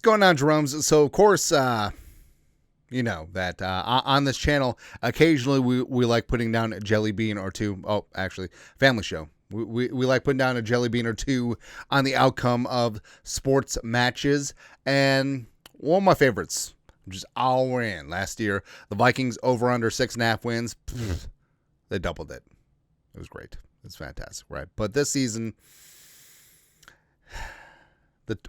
going on, Jerome's? So, of course, you know that on this channel, occasionally we like putting down a jelly bean or two. Oh, actually, family show. We like putting down a jelly bean or two on the outcome of sports matches. And one of my favorites, just all in last year, the Vikings over under 6.5 wins. They doubled it. It was great. It's fantastic, right? But this season,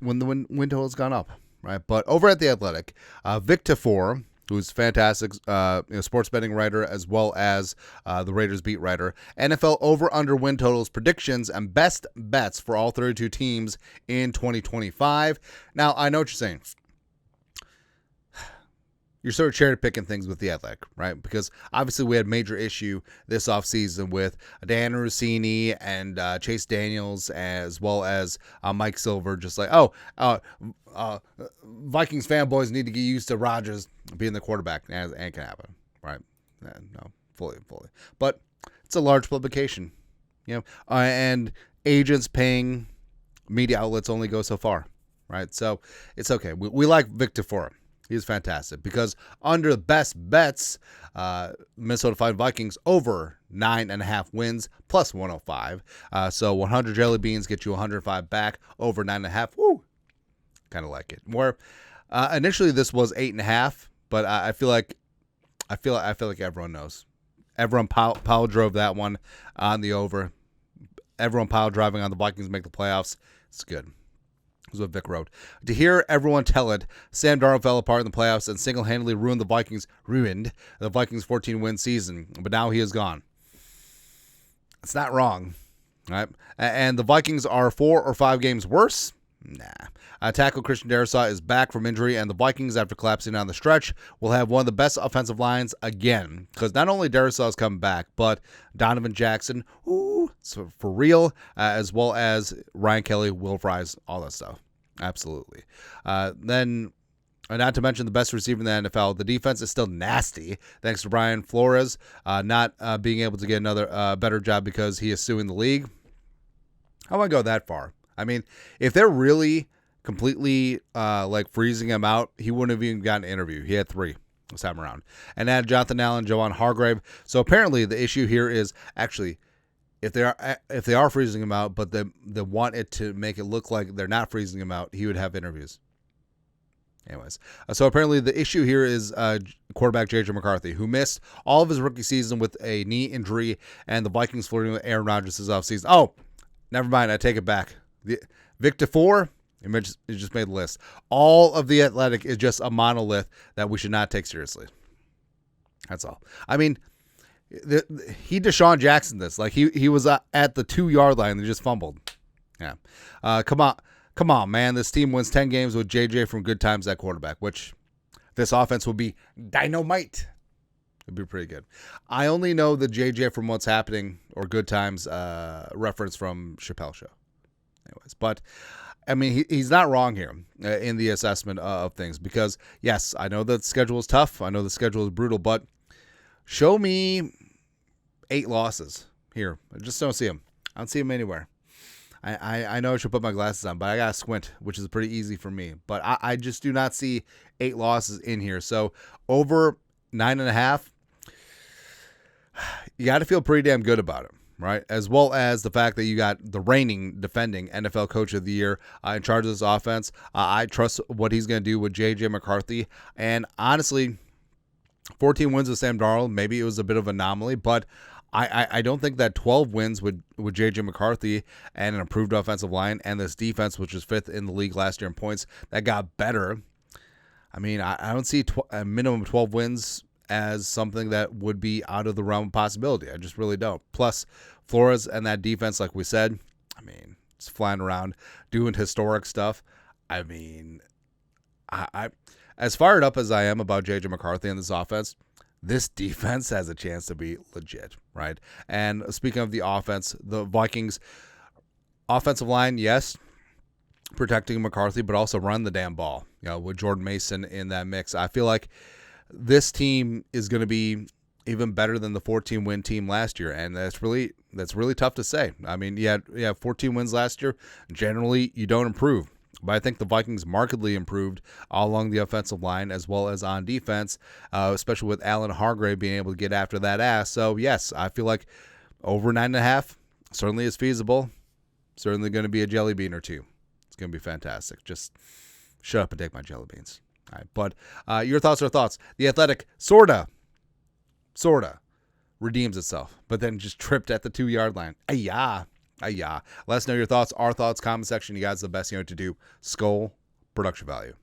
when the win total has gone up, right? But over at The Athletic, Victor Four, who's fantastic sports betting writer as well as the Raiders beat writer, NFL over-under win totals, predictions, and best bets for all 32 teams in 2025. Now, I know what you're saying. You're sort of cherry-picking things with The Athletic, right? Because obviously we had major issue this offseason with Dan Rossini and Chase Daniels as well as Mike Silver, just like, Vikings fanboys need to get used to Rodgers being the quarterback. And it can happen, right? No, fully. But it's a large publication, and agents paying media outlets only go so far, right? So it's okay. We like Victor Fora. He's fantastic because under the best bets, Minnesota Vikings over 9.5 wins plus 105. So 100 jelly beans get you 105 back over 9.5. Woo, kind of like it. More initially this was 8.5, but I feel like everyone knows. Everyone pile drove that one on the over. Everyone pile driving on the Vikings make the playoffs. It's good. Is what Vic wrote. To hear everyone tell it, Sam Darnold fell apart in the playoffs and single-handedly ruined the Vikings' 14-win season. But now he is gone. It's not wrong, right? And the Vikings are 4 or 5 games worse. Nah. Tackle Christian Darrisaw is back from injury, and the Vikings, after collapsing down the stretch, will have one of the best offensive lines again. Because not only Darrisaw is coming back, but Donovan Jackson, so for real, as well as Ryan Kelly, Will Fries, all that stuff. Absolutely. Then, not to mention the best receiver in the NFL, the defense is still nasty, thanks to Brian Flores not being able to get another better job because he is suing the league. I wouldn't go that far. I mean, if they're really completely freezing him out, he wouldn't have even gotten an interview. He had 3 this time around. And add Jonathan Allen, Joanne Hargrave. So apparently the issue here is actually if they are freezing him out, but they want it to make it look like they're not freezing him out, he would have interviews. Anyways, so apparently the issue here is quarterback JJ McCarthy, who missed all of his rookie season with a knee injury, and the Vikings flirting with Aaron Rodgers this offseason. Oh, never mind. I take it back. Victor 4, it just made the list. All of The Athletic is just a monolith that we should not take seriously. That's all. I mean, he Deshaun Jackson this. Like, he was at the 2-yard line and just fumbled. Yeah. Come on, man. This team wins 10 games with JJ from Good Times at quarterback, which this offense will be dynamite. It'd be pretty good. I only know the JJ from What's Happening or Good Times reference from Chappelle Show. Anyways, but I mean, he's not wrong here in the assessment of things because, yes, I know that the schedule is tough. I know the schedule is brutal, but show me 8 losses here. I just don't see them. I don't see them anywhere. I know I should put my glasses on, but I got to squint, which is pretty easy for me. But I just do not see 8 losses in here. So over 9.5, you got to feel pretty damn good about it. Right, as well as the fact that you got the reigning, defending NFL Coach of the Year in charge of this offense. I trust what he's going to do with J.J. McCarthy. And honestly, 14 wins with Sam Darnold, maybe it was a bit of an anomaly, but I don't think that 12 wins with J.J. McCarthy and an improved offensive line and this defense, which was 5th in the league last year in points, that got better. I mean, I don't see a minimum of 12 wins as something that would be out of the realm of possibility. I just really don't. Plus, Flores and that defense, like we said, I mean, it's flying around doing historic stuff. I mean, I as fired up as I am about J.J. McCarthy and this offense, this defense has a chance to be legit, right? And speaking of the offense, the Vikings offensive line, yes, protecting McCarthy, but also run the damn ball, with Jordan Mason in that mix. I feel like this team is going to be even better than the 14-win team last year, and that's really tough to say. I mean, you had 14 wins last year. Generally, you don't improve. But I think the Vikings markedly improved along the offensive line as well as on defense, especially with Allen Hargrave being able to get after that ass. So, yes, I feel like over 9.5 certainly is feasible. Certainly going to be a jelly bean or two. It's going to be fantastic. Just shut up and take my jelly beans. All right, but your thoughts are thoughts. The Athletic sorta redeems itself, but then just tripped at the 2-yard line. Ayah. Let us know your thoughts, our thoughts, comment section. You guys are the best. You know what to do. Skull production value.